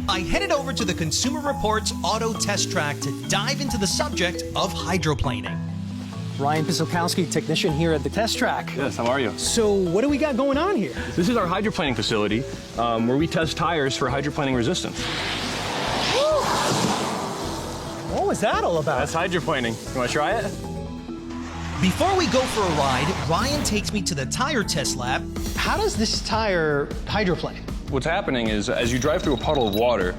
I headed over to the Consumer Reports Auto Test Track to dive into the subject of hydroplaning. Ryan Pisokowski, technician here at the test track. Yes, how are you? So what do we got going on here? This is our hydroplaning facility where we test tires for hydroplaning resistance. What was that all about? That's hydroplaning. You want to try it? Before we go for a ride, Ryan takes me to the tire test lab. How does this tire hydroplane? What's happening is as you drive through a puddle of water,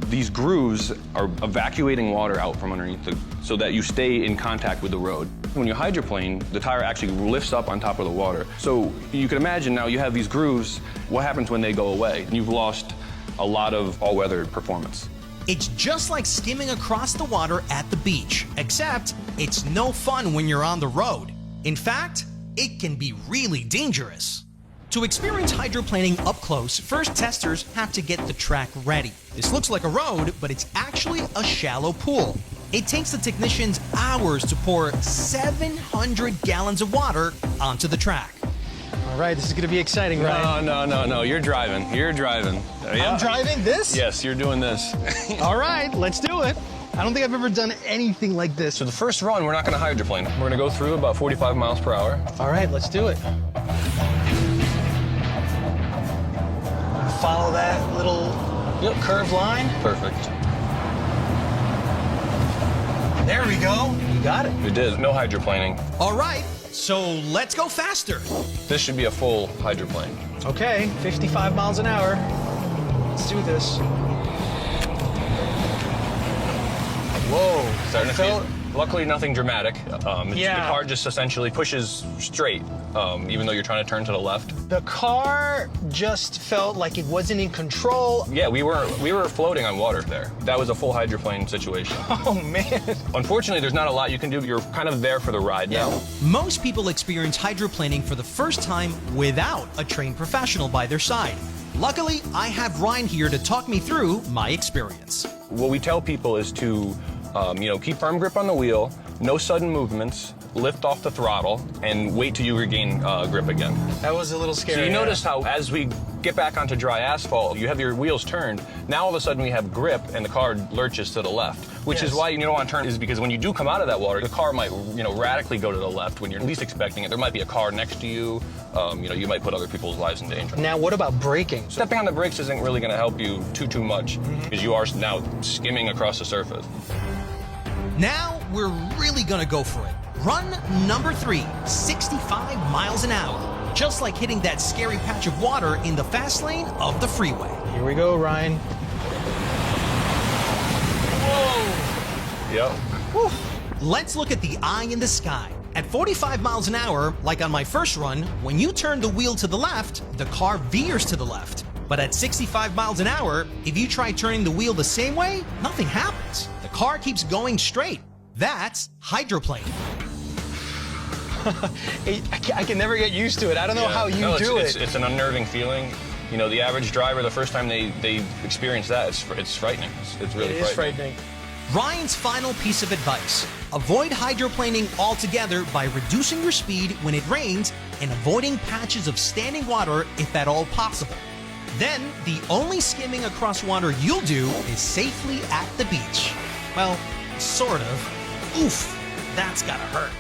these grooves are evacuating water out from underneath so that you stay in contact with the road. When you hydroplane, the tire actually lifts up on top of the water. So you can imagine now you have these grooves. What happens when they go away? You've lost a lot of all-weather performance. It's just like skimming across the water at the beach, except it's no fun when you're on the road. In fact, it can be really dangerous. To experience hydroplaning up close, first testers have to get the track ready. This looks like a road, but it's actually a shallow pool. It takes the technicians hours to pour 700 gallons of water onto the track. All right, this is gonna be exciting, Ryan. No, you're driving. You're driving. Yeah. I'm driving this? Yes, you're doing this. All right, let's do it. I don't think I've ever done anything like this. So the first run, we're not gonna hydroplane. We're gonna go through about 45 miles per hour. All right, let's do it. Follow that little curved line. Perfect. There we go. You got it. We did. No hydroplaning. All right, so let's go faster. This should be a full hydroplane. Okay, 55 miles an hour. Let's do this. Whoa. Starting to feel. Luckily, nothing dramatic. The Yeah. car just essentially pushes straight, even though you're trying to turn to the left. The car just felt like it wasn't in control. Yeah, we were floating on water there. That was a full hydroplane situation. Oh, man. Unfortunately, there's not a lot you can do. You're kind of there for the ride now. Most people experience hydroplaning for the first time without a trained professional by their side. Luckily, I have Ryan here to talk me through my experience. What we tell people is to keep firm grip on the wheel, no sudden movements, lift off the throttle, and wait till you regain grip again. That was a little scary. So you notice how as we get back onto dry asphalt, you have your wheels turned. Now all of a sudden we have grip and the car lurches to the left, which is why you don't want to turn, is because when you do come out of that water, the car might radically go to the left when you're least expecting it. There might be a car next to you. You might put other people's lives in danger. Now, what about braking? Stepping on the brakes isn't really going to help you too much because you are now skimming across the surface. Now we're really gonna go for it. Run number 3, 65 miles an hour. Just like hitting that scary patch of water in the fast lane of the freeway. Here we go, Ryan. Whoa! Yep. Whew. Let's look at the eye in the sky. At 45 miles an hour, like on my first run, when you turn the wheel to the left, the car veers to the left. But at 65 miles an hour, if you try turning the wheel the same way, nothing happens. The car keeps going straight. That's hydroplaning. I can never get used to it. I don't know how you do it. It's an unnerving feeling. The average driver, the first time they experience that, it's frightening. It's really frightening. Ryan's final piece of advice: avoid hydroplaning altogether by reducing your speed when it rains and avoiding patches of standing water if at all possible. Then, the only skimming across water you'll do is safely at the beach. Well, sort of. Oof, that's gotta hurt.